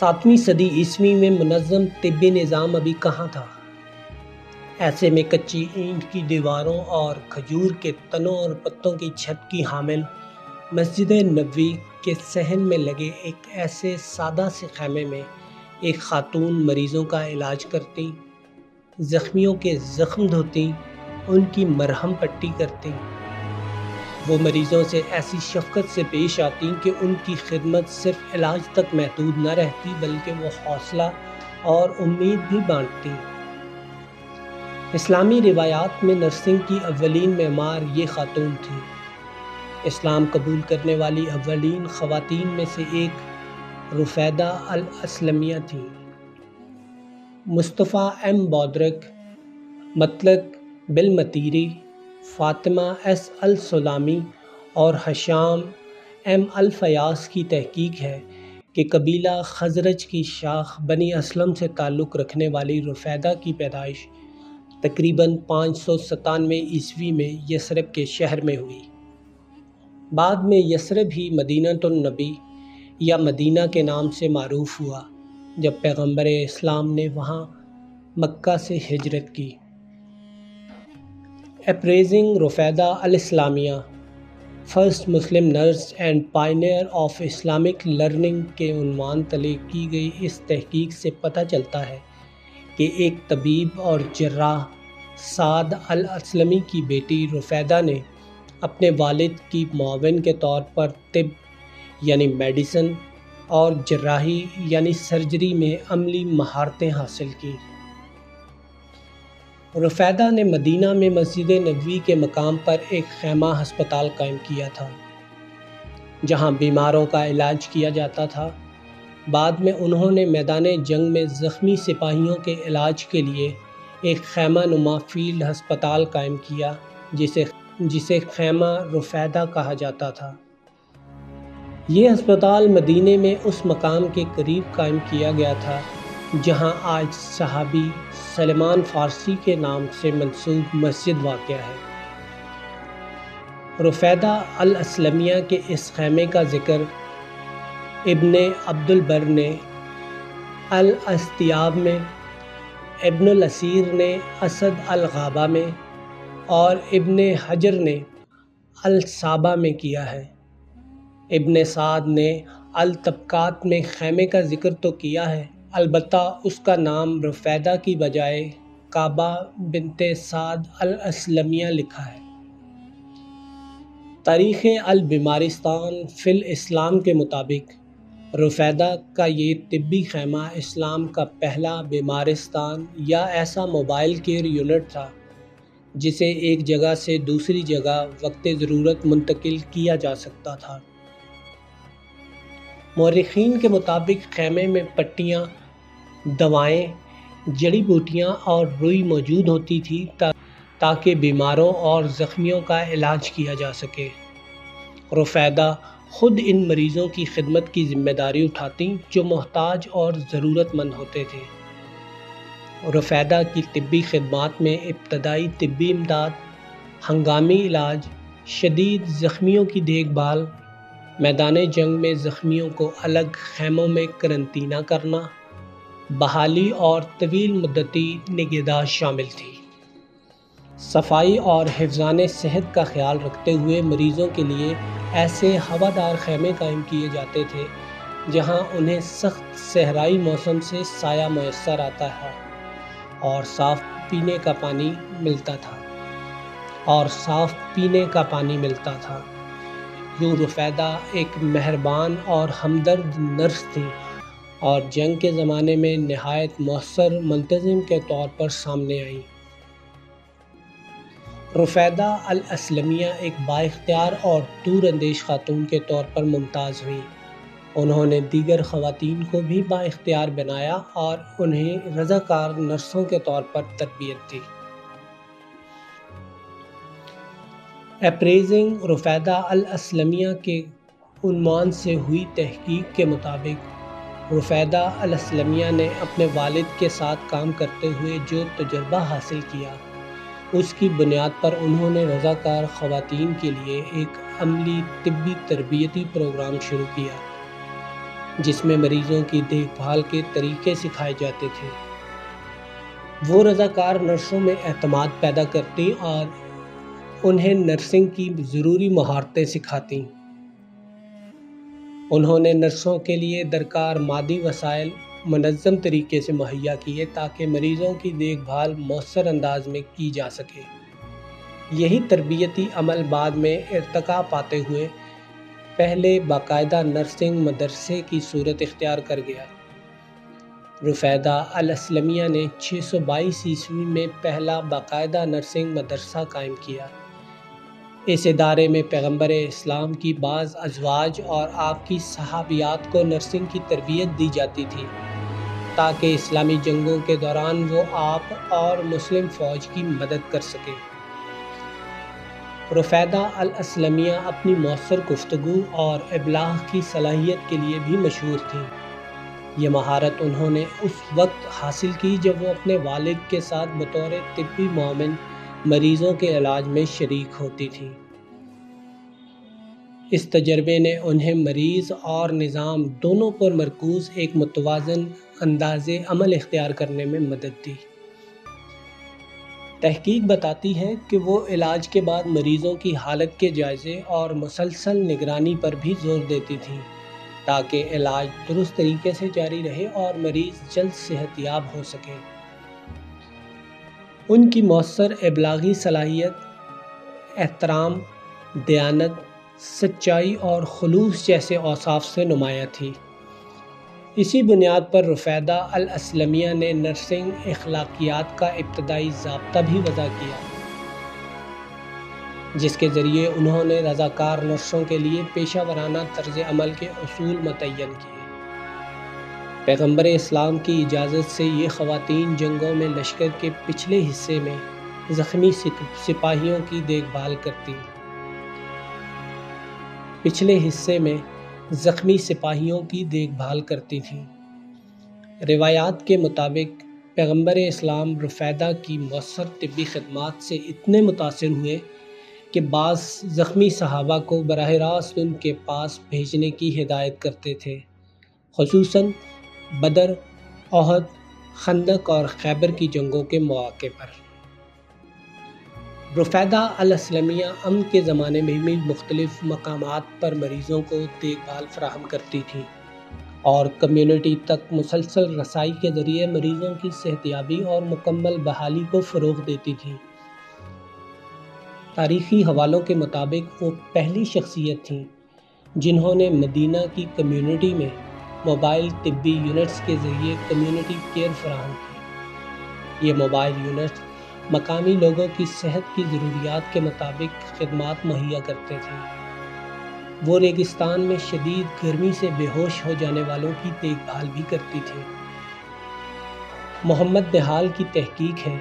7ویں صدی عیسوی میں منظم طبی نظام ابھی کہاں تھا؟ ایسے میں کچی اینٹ کی دیواروں اور کھجور کے تنوں اور پتوں کی چھت کی حامل مسجد نبوی کے صحن میں لگے ایک ایسے سادہ سے خیمے میں ایک خاتون مریضوں کا علاج کرتی، زخمیوں کے زخم دھوتی، ان کی مرہم پٹی کرتی۔ وہ مریضوں سے ایسی شفقت سے پیش آتی کہ ان کی خدمت صرف علاج تک محدود نہ رہتی بلکہ وہ حوصلہ اور امید بھی بانٹتی۔ اسلامی روایات میں نرسنگ کی اولین معمار یہ خاتون تھی۔ اسلام قبول کرنے والی اولین خواتین میں سے ایک رفیدہ الاسلمیہ تھیں۔ مصطفیٰ ایم بودرک، مطلق بالمطیری، فاطمہ ایس السلامی اور ہشام ایم الفیاض کی تحقیق ہے کہ قبیلہ خزرج کی شاخ بنی اسلم سے تعلق رکھنے والی رفیدہ کی پیدائش تقریباً 597 عیسوی میں یثرب کے شہر میں ہوئی۔ بعد میں یثرب ہی مدینۃ النبی یا مدینہ کے نام سے معروف ہوا جب پیغمبر اسلام نے وہاں مکہ سے ہجرت کی۔ Appraising Rufaida al Aslamia, first Muslim nurse and pioneer of Islamic learning کے عنوان تلے کی گئی اس تحقیق سے پتہ چلتا ہے کہ ایک طبیب اور جراح سعد الاسلمی کی بیٹی رفیدہ نے اپنے والد کی معاون کے طور پر طب یعنی میڈیسن اور جراحی یعنی سرجری میں عملی مہارتیں حاصل کیں۔ رفیدہ نے مدینہ میں مسجد نبوی کے مقام پر ایک خیمہ ہسپتال قائم کیا تھا جہاں بیماروں کا علاج کیا جاتا تھا۔ بعد میں انہوں نے میدان جنگ میں زخمی سپاہیوں کے علاج کے لیے ایک خیمہ نما فیلڈ ہسپتال قائم کیا جسے خیمہ رفیدہ کہا جاتا تھا۔ یہ ہسپتال مدینے میں اس مقام کے قریب قائم کیا گیا تھا جہاں آج صحابی سلمان فارسی کے نام سے منسوب مسجد واقع ہے۔ رفیدہ الاسلمیہ کے اس خیمے کا ذکر ابن عبد البر نے الاستیاب میں، ابن الاسیر نے اسد الغابہ میں اور ابن حجر نے الصابہ میں کیا ہے۔ ابن سعد نے الطبقات میں خیمے کا ذکر تو کیا ہے، البتہ اس کا نام رفیدہ کی بجائے کعبہ بنت سعد الاسلمیہ لکھا ہے۔ تاریخ البیمارستان فی الاسلام کے مطابق رفیدہ کا یہ طبی خیمہ اسلام کا پہلا بیمارستان یا ایسا موبائل کیئر یونٹ تھا جسے ایک جگہ سے دوسری جگہ وقت ضرورت منتقل کیا جا سکتا تھا۔ مورخین کے مطابق خیمے میں پٹیاں، دوائیں، جڑی بوٹیاں اور روئی موجود ہوتی تھی تاکہ بیماروں اور زخمیوں کا علاج کیا جا سکے۔ رفیدہ خود ان مریضوں کی خدمت کی ذمہ داری اٹھاتی جو محتاج اور ضرورت مند ہوتے تھے۔ رفیدہ کی طبی خدمات میں ابتدائی طبی امداد، ہنگامی علاج، شدید زخمیوں کی دیکھ بھال، میدان جنگ میں زخمیوں کو الگ خیموں میں قرنطینہ کرنا، بحالی اور طویل مدتی نگہداشت شامل تھی۔ صفائی اور حفظان صحت کا خیال رکھتے ہوئے مریضوں کے لیے ایسے ہوادار خیمے قائم کیے جاتے تھے جہاں انہیں سخت صحرائی موسم سے سایہ میسر آتا ہے اور صاف پینے کا پانی ملتا تھا۔ یوں رفیدہ ایک مہربان اور ہمدرد نرس تھیں اور جنگ کے زمانے میں نہایت مؤثر منتظم کے طور پر سامنے آئیں۔ رفیدہ الاسلمیہ ایک بااختیار اور دور اندیش خاتون کے طور پر ممتاز ہوئیں۔ انہوں نے دیگر خواتین کو بھی بااختیار بنایا اور انہیں رضاکار نرسوں کے طور پر تربیت دی۔ اپریزنگ رفیدہ الاسلمیہ کے عنوان سے ہوئی تحقیق کے مطابق رفیدہ الاسلمیہ نے اپنے والد کے ساتھ کام کرتے ہوئے جو تجربہ حاصل کیا اس کی بنیاد پر انہوں نے رضاکار خواتین کے لیے ایک عملی طبی تربیتی پروگرام شروع کیا۔ جس میں مریضوں کی دیکھ بھال کے طریقے سکھائے جاتے تھے۔ وہ رضاکار نرسوں میں اعتماد پیدا کرتی اور انہیں نرسنگ کی ضروری مہارتیں سکھاتی۔ انہوں نے نرسوں کے لیے درکار مادی وسائل منظم طریقے سے مہیا کیے تاکہ مریضوں کی دیکھ بھال مؤثر انداز میں کی جا سکے۔ یہی تربیتی عمل بعد میں ارتقا پاتے ہوئے پہلے باقاعدہ نرسنگ مدرسے کی صورت اختیار کر گیا۔ رفیدہ الاسلمیہ نے 622 عیسوی میں پہلا باقاعدہ نرسنگ مدرسہ قائم کیا۔ اس ادارے میں پیغمبر اسلام کی بعض ازواج اور آپ کی صحابیات کو نرسنگ کی تربیت دی جاتی تھی تاکہ اسلامی جنگوں کے دوران وہ آپ اور مسلم فوج کی مدد کر سکیں۔ رفیدہ الاسلمیہ اپنی مؤثر گفتگو اور ابلاغ کی صلاحیت کے لیے بھی مشہور تھیں۔ یہ مہارت انہوں نے اس وقت حاصل کی جب وہ اپنے والد کے ساتھ بطور طبی معاون مریضوں کے علاج میں شریک ہوتی تھیں۔ اس تجربے نے انہیں مریض اور نظام دونوں پر مرکوز ایک متوازن انداز عمل اختیار کرنے میں مدد دی۔ تحقیق بتاتی ہے کہ وہ علاج کے بعد مریضوں کی حالت کے جائزے اور مسلسل نگرانی پر بھی زور دیتی تھیں تاکہ علاج درست طریقے سے جاری رہے اور مریض جلد صحت یاب ہو سکے۔ ان کی مؤثر ابلاغی صلاحیت احترام، دیانت، سچائی اور خلوص جیسے اوصاف سے نمایاں تھی۔ اسی بنیاد پر رفیدہ الاسلمیہ نے نرسنگ اخلاقیات کا ابتدائی ضابطہ بھی وضع کیا، جس کے ذریعے انہوں نے رضاکار نرسوں کے لیے پیشہ ورانہ طرز عمل کے اصول متعین کیے۔ پیغمبر اسلام کی اجازت سے یہ خواتین جنگوں میں لشکر کے پچھلے حصے میں زخمی سپاہیوں کی دیکھ بھال کرتی تھیں۔ روایات کے مطابق پیغمبر اسلام رفیدہ کی مؤثر طبی خدمات سے اتنے متاثر ہوئے کہ بعض زخمی صحابہ کو براہ راست ان کے پاس بھیجنے کی ہدایت کرتے تھے، خصوصاً بدر، احد، خندق اور خیبر کی جنگوں کے مواقع پر۔ رفیدہ الاسلمیہ امن کے زمانے میں بھی مختلف مقامات پر مریضوں کو دیکھ بھال فراہم کرتی تھیں اور کمیونٹی تک مسلسل رسائی کے ذریعے مریضوں کی صحتیابی اور مکمل بحالی کو فروغ دیتی تھیں۔ تاریخی حوالوں کے مطابق وہ پہلی شخصیت تھیں جنہوں نے مدینہ کی کمیونٹی میں موبائل طبی یونٹس کے ذریعے کمیونٹی کیئر فراہم کی۔ یہ موبائل یونٹس مقامی لوگوں کی صحت کی ضروریات کے مطابق خدمات مہیا کرتے تھے۔ وہ ریگستان میں شدید گرمی سے بے ہوش ہو جانے والوں کی دیکھ بھال بھی کرتی تھی۔ محمد نہال کی تحقیق ہے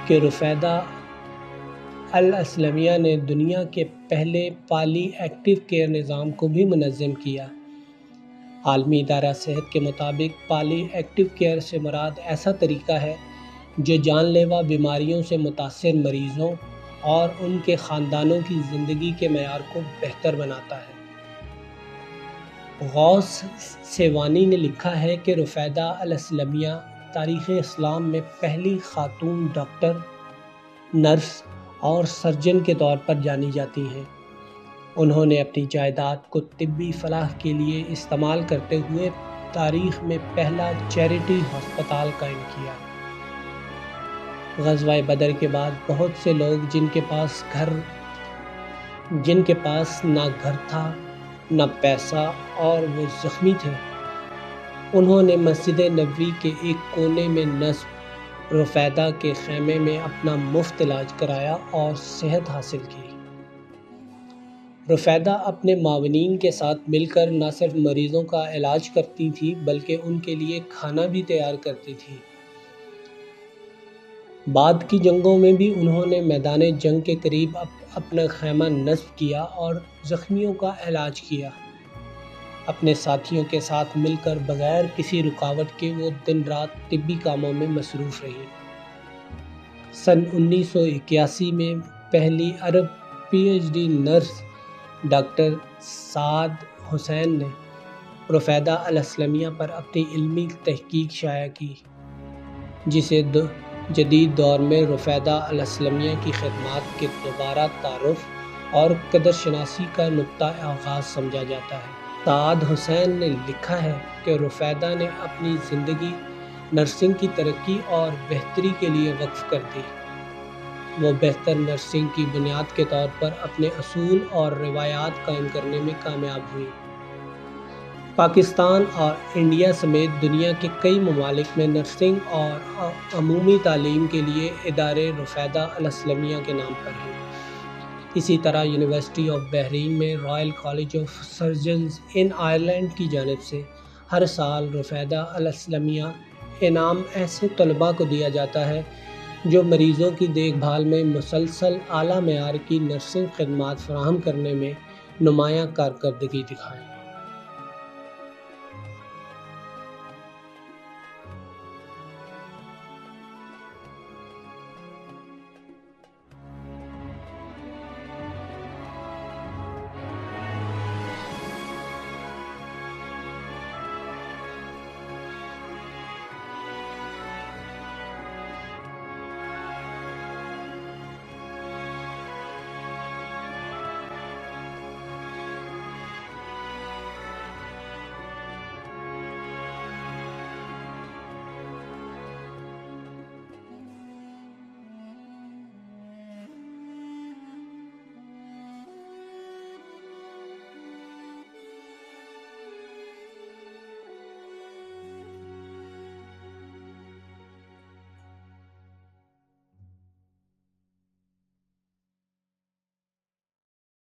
کہ رفیدہ الاسلمیہ نے دنیا کے پہلے پالی ایکٹیو کیئر نظام کو بھی منظم کیا۔ عالمی ادارہ صحت کے مطابق پالی ایکٹیو کیئر سے مراد ایسا طریقہ ہے جو جان لیوا بیماریوں سے متاثر مریضوں اور ان کے خاندانوں کی زندگی کے معیار کو بہتر بناتا ہے۔ غوث سیوانی نے لکھا ہے کہ رفیدہ الاسلمیہ تاریخ اسلام میں پہلی خاتون ڈاکٹر، نرس اور سرجن کے طور پر جانی جاتی ہیں۔ انہوں نے اپنی جائیداد کو طبی فلاح کے لیے استعمال کرتے ہوئے تاریخ میں پہلا چیریٹی ہسپتال قائم کیا۔ غزوہ بدر کے بعد بہت سے لوگ جن کے پاس نہ گھر تھا نہ پیسہ اور وہ زخمی تھے، انہوں نے مسجد نبوی کے ایک کونے میں نصب رفیدہ کے خیمے میں اپنا مفت علاج کرایا اور صحت حاصل کی۔ رفیدہ اپنے معاونین کے ساتھ مل کر نہ صرف مریضوں کا علاج کرتی تھی بلکہ ان کے لیے کھانا بھی تیار کرتی تھی۔ بعد کی جنگوں میں بھی انہوں نے میدان جنگ کے قریب اپنا خیمہ نصب کیا اور زخمیوں کا علاج کیا۔ اپنے ساتھیوں کے ساتھ مل کر بغیر کسی رکاوٹ کے وہ دن رات طبی کاموں میں مصروف رہی۔ سن 1981 میں پہلی عرب PhD نرس ڈاکٹر سعاد حسین نے رفیدہ الاسلمیہ پر اپنی علمی تحقیق شائع کی، جسے جدید دور میں رفیدہ الاسلمیہ کی خدمات کے دوبارہ تعارف اور قدر شناسی کا نقطہ آغاز سمجھا جاتا ہے۔ سعد حسین نے لکھا ہے کہ رفیدہ نے اپنی زندگی نرسنگ کی ترقی اور بہتری کے لیے وقف کر دی۔ وہ بہتر نرسنگ کی بنیاد کے طور پر اپنے اصول اور روایات قائم کرنے میں کامیاب ہوئی۔ پاکستان اور انڈیا سمیت دنیا کے کئی ممالک میں نرسنگ اور عمومی تعلیم کے لیے ادارے رفیدہ الاسلمیہ کے نام پر ہیں۔ اسی طرح یونیورسٹی آف بحرین میں Royal college of surgeons in Ireland کی جانب سے ہر سال رفیدہ الاسلمیہ انعام ایسے طلباء کو دیا جاتا ہے جو مریضوں کی دیکھ بھال میں مسلسل اعلیٰ معیار کی نرسنگ خدمات فراہم کرنے میں نمایاں کارکردگی دکھائیں۔